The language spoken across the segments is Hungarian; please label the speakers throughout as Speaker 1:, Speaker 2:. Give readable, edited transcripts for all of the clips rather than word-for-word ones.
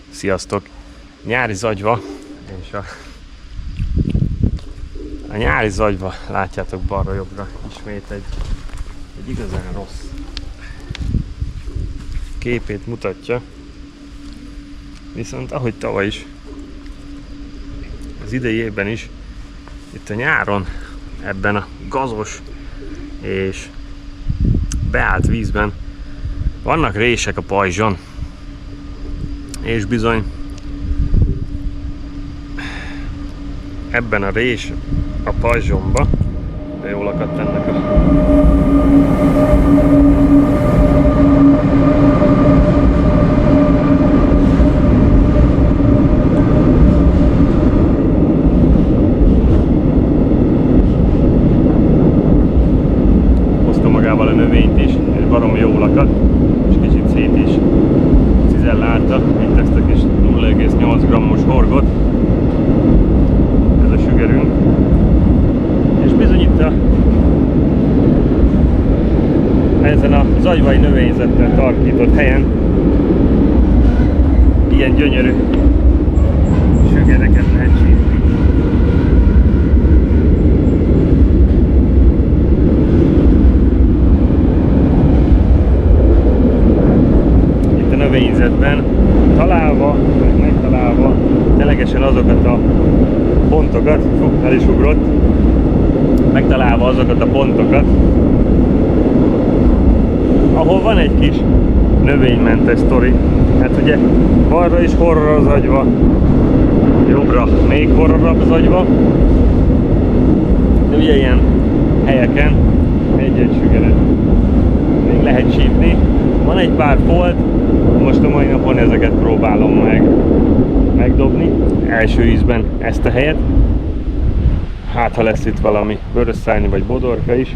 Speaker 1: Sziasztok! Nyári zagyva, és a nyári zagyva, látjátok balra-jobbra ismét egy igazán rossz képét mutatja. Viszont ahogy tavaly is, az idei évben is, itt a nyáron, ebben a gazos és beállt vízben vannak rések a pajzson, és bizony ebben a rés a pajzsomba, de jól akadt ennek a hozta magával a növényt is, és baromi jól akadt, és kicsit szét is cizellálta, itt ezt a kis 0,8 g-os horgot. Ez a sügerünk. És bizony itt ezen a zagyvai növényzettel tarkított helyen ilyen gyönyörű sügereket lehet csípni. Itt a növényzetben találva, megtalálva ténylegesen azokat a pontokat, el is ugrott, megtalálva azokat a pontokat, ahol van egy kis növénymentes sztori. Hát ugye balra is horror az agyva, jobbra még horrorabb az agyva, de ugye ilyen helyeken egy-egy sügeret még lehet csípni. Van egy pár folt, most a mai napon ezeket próbálom megdobni, első ízben ezt a helyet. Hát ha lesz itt valami vörösszárny vagy bodorka is,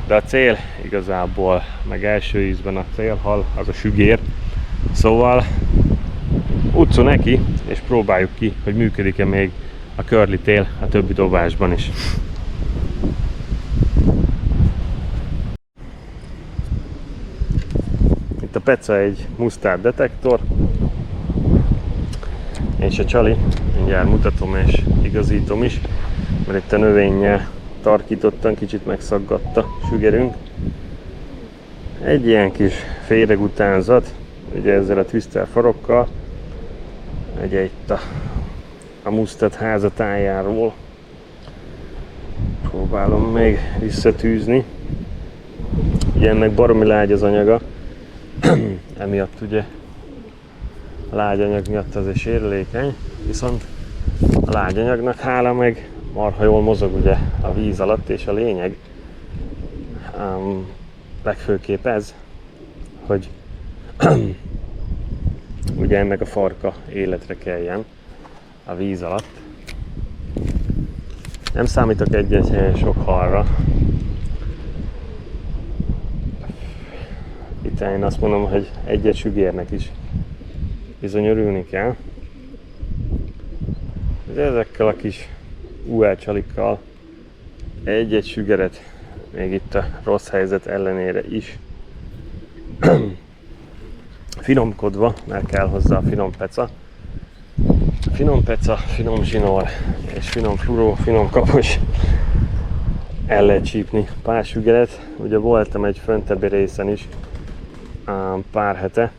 Speaker 1: de a cél igazából, meg első ízben a célhal, az a sügér. Szóval utcon neki, és próbáljuk ki, hogy működik-e még a curly tail a többi dobásban is. Itt a peca egy mustard detektor, és a csali, mindjárt mutatom és igazítom is, mert itt a növényel tarkítottan kicsit megszaggatta sügerünk. Egy ilyen kis féreg utánzat, ugye ezzel a twister farokkal, ugye itt a mustard házatájáról próbálom még visszatűzni. Ugye ennek baromi lágy az anyaga, emiatt ugye a lágy anyag miatt azért sérülékeny, viszont a lágy anyagnak hála meg marha jól mozog ugye a víz alatt, és a lényeg legfőképp ez, hogy ugye ennek a farka életre keljen a víz alatt. Nem számítok egy-egy helyen sok halra. Itt én azt mondom, hogy egy-egy sügérnek is bizony örülni kell. De ezekkel a kis UL csalikkal egy-egy sügeret még itt a rossz helyzet ellenére is finomkodva, mert kell hozzá a finom peca. Finom peca, finom zsinór és finom fluoró, finom kapos. El lehet csípni pár sügeret. Ugye voltam egy föntebbi részen is pár hete,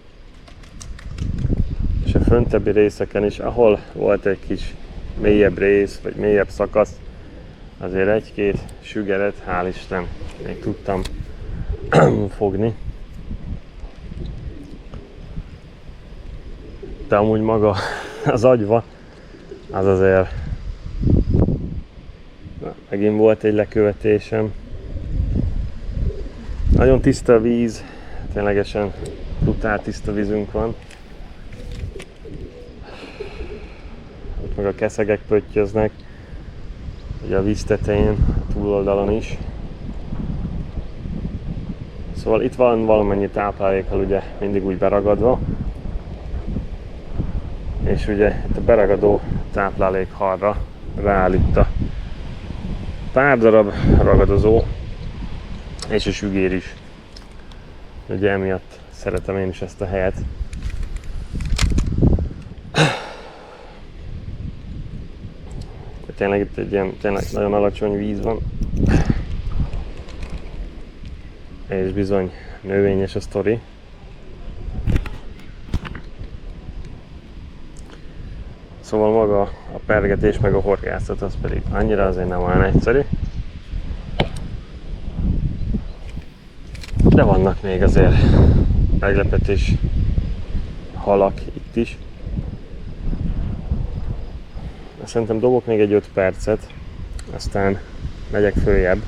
Speaker 1: és a föntebbi részeken is, ahol volt egy kis mélyebb rész, vagy mélyebb szakasz, azért egy-két sügeret, hál' Isten, még tudtam fogni. De amúgy maga az agyva, az azért... Na, megint volt egy lekövetésem. Nagyon tiszta a víz, ténylegesen brutál tiszta vízünk van. Ott meg a keszegek pöttyöznek, ugye a víz tetején, a túloldalon is. Szóval itt van valamennyi táplálékkal ugye mindig úgy beragadva. És ugye itt a beragadó táplálékhalra rááll itt a pár darab ragadozó, és a sügér is. Ugye emiatt szeretem én is ezt a helyet. tényleg itt egy ilyen tényleg nagyon alacsony víz van. És bizony növényes a sztori. Szóval maga a pergetés meg a horgászat az pedig annyira azért nem olyan egyszerű. De vannak még azért meglepetés halak itt is. Szerintem dobok még egy 5 percet, aztán megyek följebb.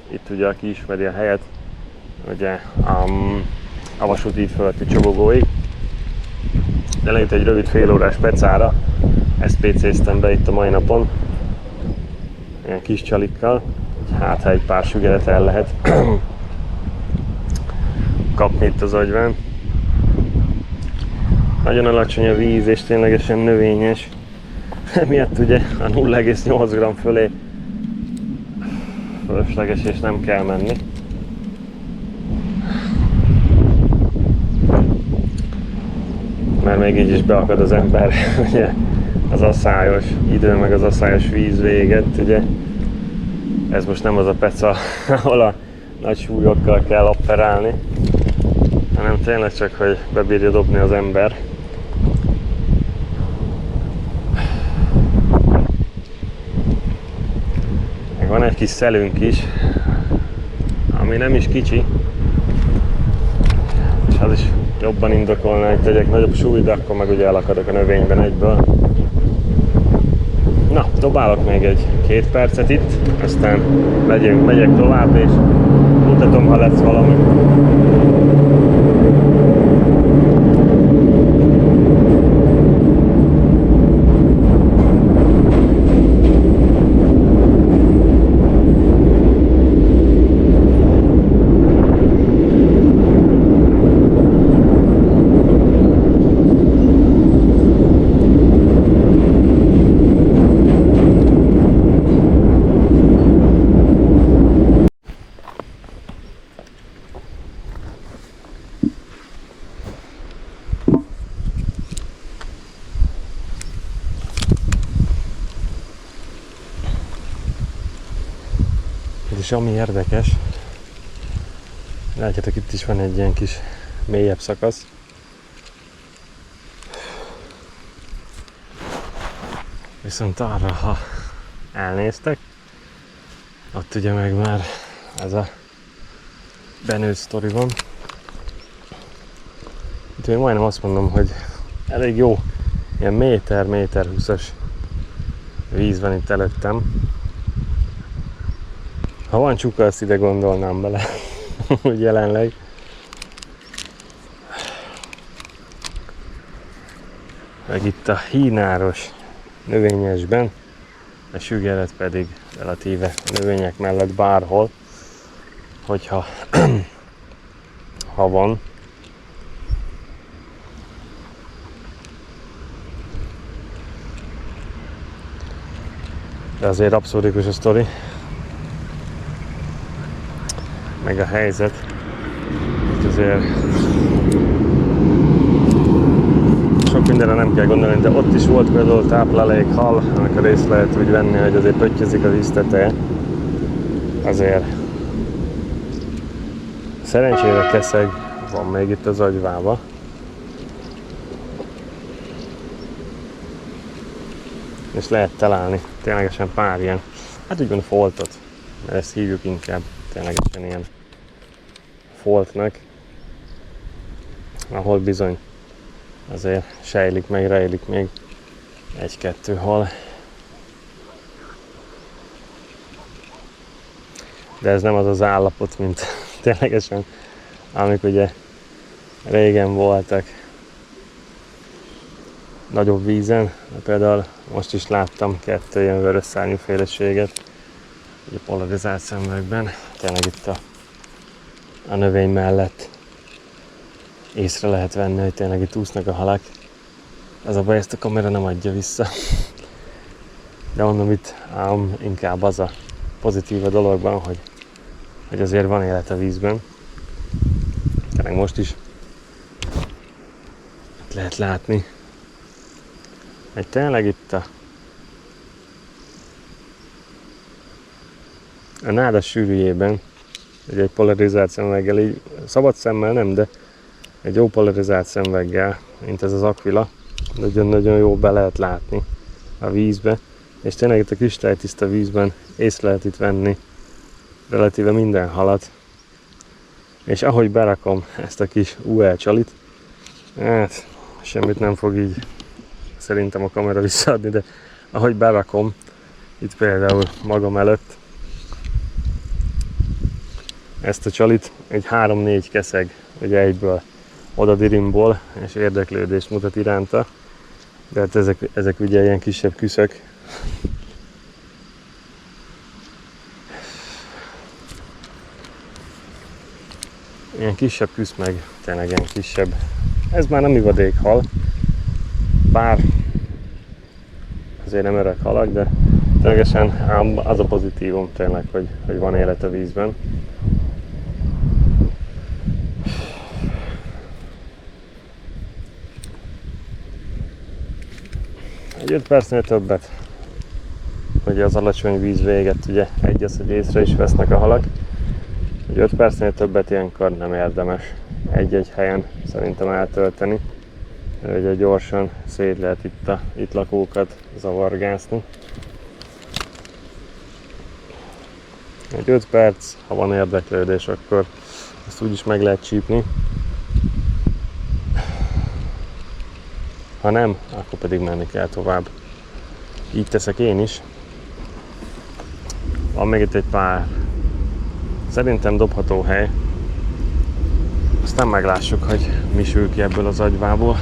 Speaker 1: Itt ugye, aki ismeri a helyet, ugye a vasúti fölötti csobogóig. De lejött egy rövid félórás pecára, SPC-ztem be itt a mai napon, ilyen kis csalikkal, hát ha egy pár sügeret el lehet kapni itt az agyván. Nagyon alacsony a víz és ténylegesen növényes, emiatt ugye a 0,8 g fölé fölösleges és nem kell menni. Mert még így is beakad az ember, ugye az asszályos idő meg az asszályos víz véget, ugye. Ez most nem az a peca, ahol a nagy súlyokkal kell operálni, hanem tényleg csak, hogy bebírja dobni az ember. Meg van egy kis szelünk is, ami nem is kicsi, és az is jobban indokolna, hogy tegyek nagyobb súlyt, de akkor meg ugye elakadok a növényben egyből. Na, dobálok még egy 2 percet itt, aztán megyek tovább, és mutatom, ha lesz valami. És ami érdekes, látjátok, itt is van egy ilyen kis mélyebb szakasz. Viszont arra, ha elnéztek, ott ugye meg már ez a benőtt sztori van. Itt még majdnem azt mondom, hogy elég jó, ilyen méter 20-as víz van itt előttem. Ha van csuka, azt ide gondolnám bele, úgy jelenleg. Meg itt a hínáros növényesben, a sügeret pedig relatíve növények mellett bárhol, hogyha ha van. De azért abszurdikus a sztori. Meg a helyzet. Itt azért sok mindenre nem kell gondolni, de ott is volt például táplálékhal, amikor részt lehet úgy venni, hogy azért pöttyözik a víz teteje. Azért szerencsére keszeg van még itt az agyvába. És lehet találni ténylegesen pár ilyen, hát úgymond foltot, mert ezt hívjuk inkább ténylegesen ilyen foltnak, ahol bizony azért sejlik meg, rejlik még egy-kettő hal. De ez nem az az állapot, mint ténylegesen, amik ugye régen voltak nagyobb vízen. Például most is láttam 2 ilyen vörös szárnyú féleséget, ugye polarizált szemüvegben, tényleg itt a növény mellett észre lehet venni, hogy tényleg itt úsznak a halak. Ez a baj, ezt a kamera nem adja vissza. De mondom, itt inkább az a pozitív a dologban, hogy azért van élet a vízben. Tényleg most is lehet látni. Egy tényleg itt a náda sűrűjében, ugye egy polarizált szemüveggel, így szabad szemmel nem, de egy jó polarizált szemüveggel, mint ez az Aquila, nagyon-nagyon jó be lehet látni a vízbe, és tényleg itt a kristálytiszta vízben észre lehet itt venni relatíve minden halat, és ahogy berakom ezt a kis UL csalit, hát semmit nem fog így szerintem a kamera visszaadni, de ahogy berakom itt például magam előtt ezt a csalit, egy 3-4 keszeg ugye egyből oda dirimbol, és érdeklődést mutat iránta, de hát ezek ugye ilyen kisebb küszök. Ilyen kisebb küsz, meg tényleg ilyen kisebb. Ez már nem ivadékhal, bár azért nem öreg halak, de ténylegesen az a pozitívum tényleg, hogy van élet a vízben. Egy 5 percnél többet, ugye az alacsony víz véget, ugye hogy észre is vesznek a halak. Egy 5 percnél többet ilyenkor nem érdemes egy-egy helyen szerintem eltölteni. Ugye gyorsan szét lehet itt lakókat zavargászni. Egy 5 perc, ha van érdeklődés, akkor ezt úgyis meg lehet csípni. Ha nem, akkor pedig menni kell tovább. Így teszek én is. Van még itt egy pár szerintem dobható hely. Aztán meglássuk, hogy mi sül ki ebből az agyvából.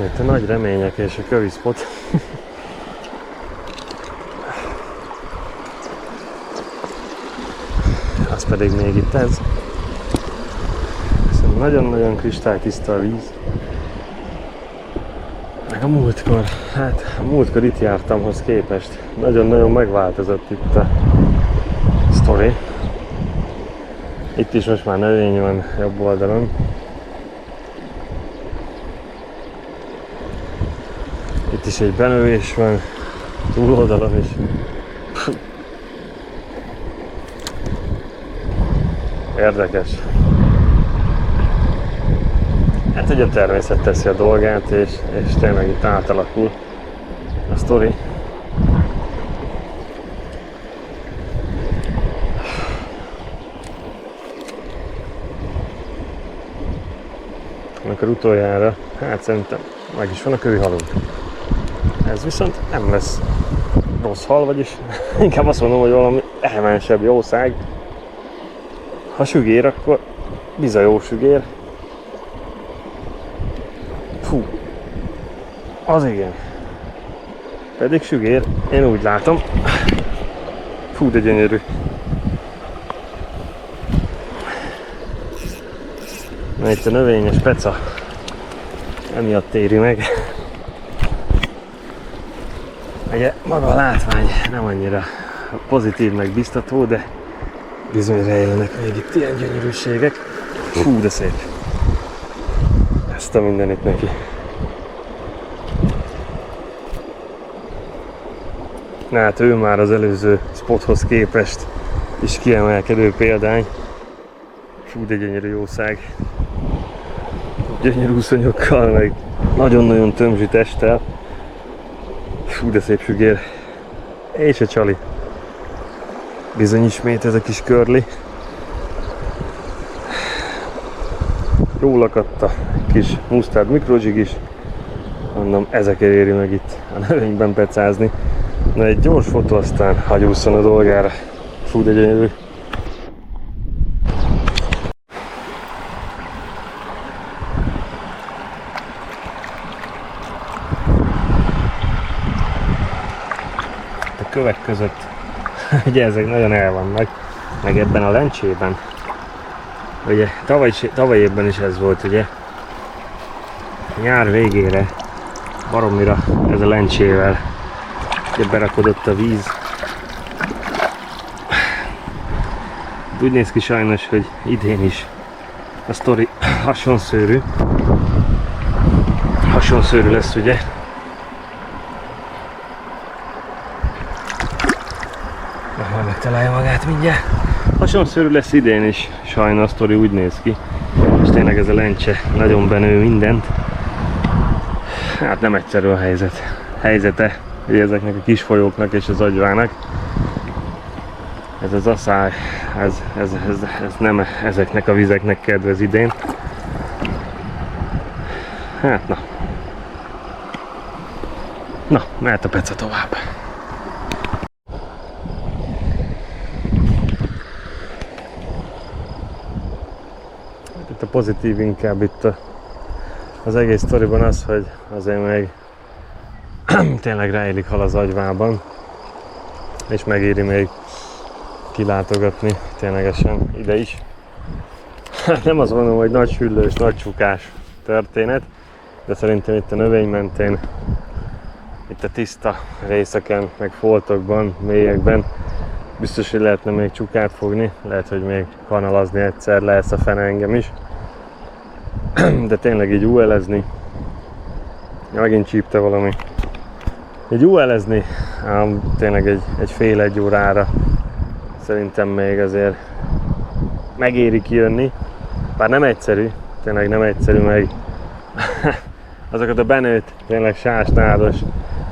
Speaker 1: Itt a nagy remények és a köviszpot. Az pedig még itt ez. Nagyon-nagyon kristálytiszta a víz. Meg a múltkor itt jártamhoz képest nagyon-nagyon megváltozott itt a sztori. Itt is most már növény van jobb oldalon. Itt is egy benövés van túloldalon is. Érdekes. Hát, hogy a természet teszi a dolgát, és tényleg itt átalakul a sztori. Amikor utoljára, hát szerintem meg is van a kövihalunk. Ez viszont nem lesz rossz hal, vagyis inkább azt mondom, hogy valami elmensebb jószág. Ha sügér, akkor bizony jó sügér. Fú, az igen. Pedig sügér, én úgy látom. Fú, de gyönyörű. Na itt a növényes peca emiatt éri meg. Ugye maga a látvány nem annyira pozitív meg biztató, de bizony rejlenek még itt ilyen gyönyörűségek. Fú, de szép. Ezt a mindenit neki. Na hát ő már az előző spothoz képest is kiemelkedő példány. Fú, de gyönyörű jószág. Gyönyörű úszonyokkal, meg nagyon-nagyon tömzsi testtel. Fú, de szép sügér. És a csali. Bizony ismét ez a kis körli. Jól akadt a kis mustard mikrojig is. Mondom, ezekért éri meg itt a növényben pecázni. Na egy gyors fotó, aztán hagyússzon a dolgára. Fú, de gyönyörű. A kövek között ugye ezek nagyon el vannak, meg ebben a lencsében. Ugye tavaly évben is ez volt, ugye. Nyár végére baromira ez a lencsével ugye berakodott a víz. úgy néz ki sajnos, hogy idén is a sztori hasonszőrű. Hasonszőrű lesz, ugye? Majd megtalálja magát mindjárt. Hasonszőrű lesz idén is, sajnos a sztori úgy néz ki. És tényleg ez a lencse nagyon benő mindent. Hát nem egyszerű a helyzete ugye ezeknek a kis folyóknak és az agyvának. Ez az asszály, ez nem ezeknek a vizeknek kedvez idén. Hát na. Na, mehet a peca tovább. Itt a pozitív inkább itt az egész sztoriban az, hogy azért még tényleg rejlik hal az agyvában, és megéri még kilátogatni ténylegesen ide is. Nem azt mondom, hogy nagy süllős, nagy csukás történet, de szerintem itt a növény mentén, itt a tiszta részeken, meg foltokban, mélyekben biztos, hogy lehetne még csukát fogni, lehet, hogy még kanalazni egyszer, lesz a fene engem is. De tényleg így UL-ezni, megint csípte valami. Így UL-ezni, tényleg egy fél-egy órára szerintem még azért megéri kijönni. Bár nem egyszerű, tényleg nem egyszerű, meg azokat a benőtt, tényleg sásnádos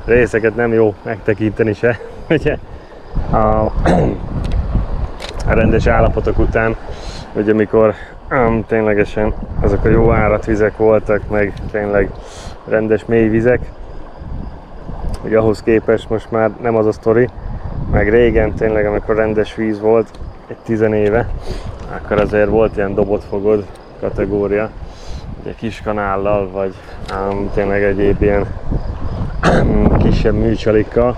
Speaker 1: részeket nem jó megtekinteni se, ugye? A rendes állapotok után, ugye amikor ténylegesen azok a jó áratvizek voltak, meg tényleg rendes mély vizek, ugye ahhoz képest most már nem az a sztori, meg régen tényleg amikor rendes víz volt, egy 10 éve, akkor azért volt ilyen dobott fogod kategória, ugye kis kanállal, vagy tényleg egyéb ilyen kisebb műcsalikkal.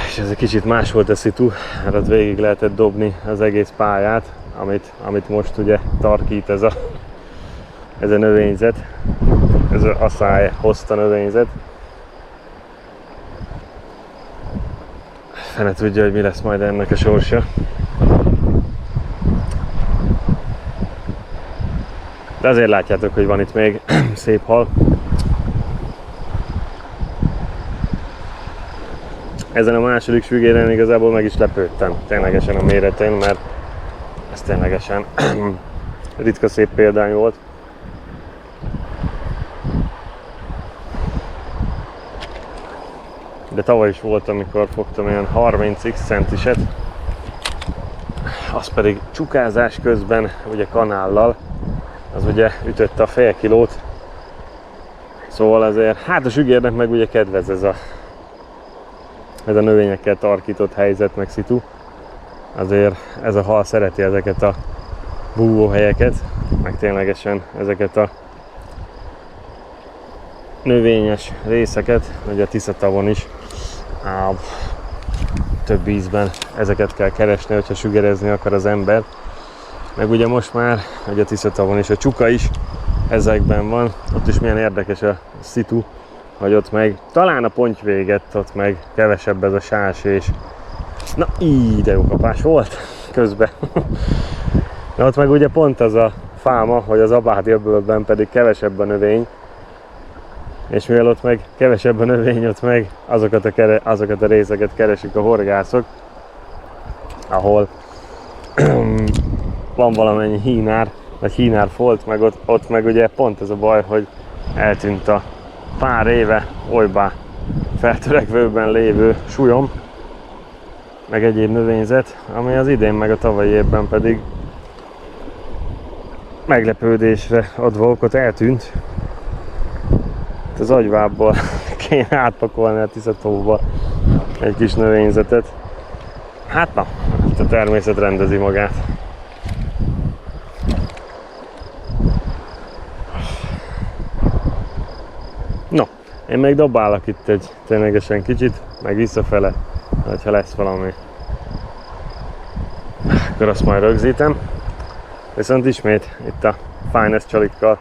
Speaker 1: És ez egy kicsit más volt a szitu, mert ott végig lehetett dobni az egész pályát, amit most ugye tarkít ez a növényzet, ez a asszály hozta növényzet. Fene tudja, hogy mi lesz majd ennek a sorsa. De azért látjátok, hogy van itt még szép hal. Ezen a második sügéren igazából meg is lepődtem ténylegesen a méretén, mert ez ténylegesen ritka szép példány volt. De tavaly is volt, amikor fogtam ilyen 30x centiset, az pedig csukázás közben, ugye kanállal, az ugye ütötte a fél kilót. Szóval azért, hát a sügérnek meg ugye kedvez ez a növényekkel tarkított helyzet, meg szitu. Azért ez a hal szereti ezeket a búvóhelyeket, meg ténylegesen ezeket a növényes részeket, ugye a Tiszatavon is több ízben ezeket kell keresni, hogyha sügerezni akar az ember. Meg ugye most már, ugye a Tiszatavon is a csuka is ezekben van, ott is milyen érdekes a szitu, hogy ott meg talán a pontyvéget, ott meg kevesebb ez a sás, és na így de jó kapás volt közben. Na ott meg ugye pont az a fáma, hogy az Abádi-öbölben pedig kevesebb a növény, és mivel ott meg kevesebb a növény, ott meg azokat a részeket keresik a horgászok, ahol van valamennyi hínár, vagy hínárfolt, meg ott meg ugye pont ez a baj, hogy eltűnt a pár éve olybá feltörekvőben lévő súlyom, meg egyéb növényzet, ami az idén meg a tavalyi évben pedig meglepődésre adva okot eltűnt. Az agyvábból kéne átpakolni a Tiszatóba egy kis növényzetet. Hát na, itt a természet rendezi magát. No, én még dobálok itt egy ténylegesen kicsit, meg visszafele, ha lesz valami, akkor azt majd rögzítem. Viszont ismét itt a Finest csalikkal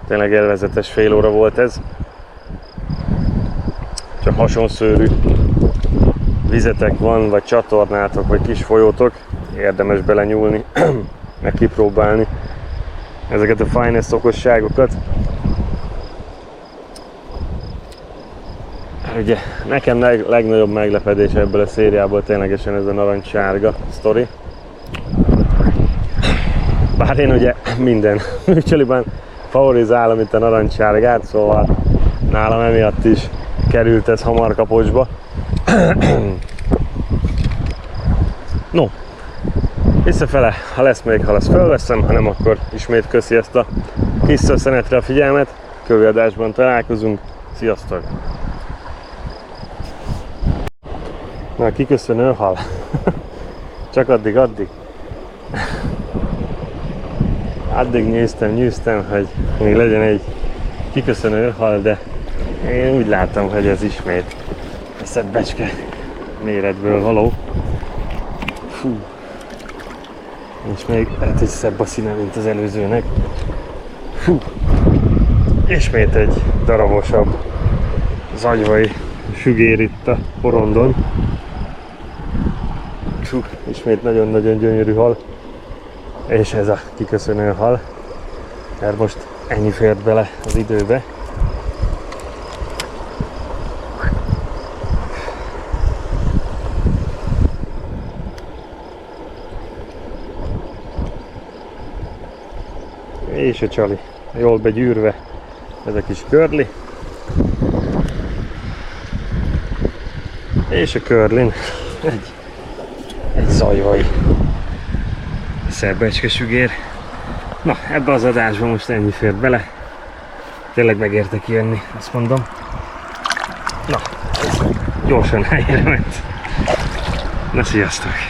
Speaker 1: tényleg élvezetes fél óra volt ez. Csak hasonszőrű. vizetek van, vagy csatornátok, vagy kis folyótok, érdemes belenyúlni, meg kipróbálni ezeket a finest okosságokat. Ugye nekem legnagyobb meglepetés ebből a szériából ténylegesen ez a narancssárga sztori. Bár én ugye minden műcsaliban favorizálom itt a narancssárgát, szóval nálam emiatt is került ez hamar kapocsba. No, visszafele, ha lesz még, ha lesz, fölveszem, ha nem, akkor ismét köszi ezt a kis szösszenetre a figyelmet. Következő találkozunk, sziasztok! Na, kiköszönő hal. Csak addig. Addig nyűztem, hogy még legyen egy kiköszönő hal, de én úgy láttam, hogy ez ismét a szebbecske méretből való. Fú. És még lehet, hogy szebb a színe, mint az előzőnek. Fú. Ismét egy darabosabb zagyvai sügér itt a porondon. Fú. Ismét nagyon-nagyon gyönyörű hal. És ez a kiköszönő hal. Mert most ennyi fért bele az időbe. És a csali, jól begyűrve, ez a kis körli. És a körlin egy zajvaj szebbecske sügér. Na, ebbe az adásba most ennyi fért bele. Tényleg megérte kijönni, azt mondom. Na, gyorsan helyre ment. Na, sziasztok!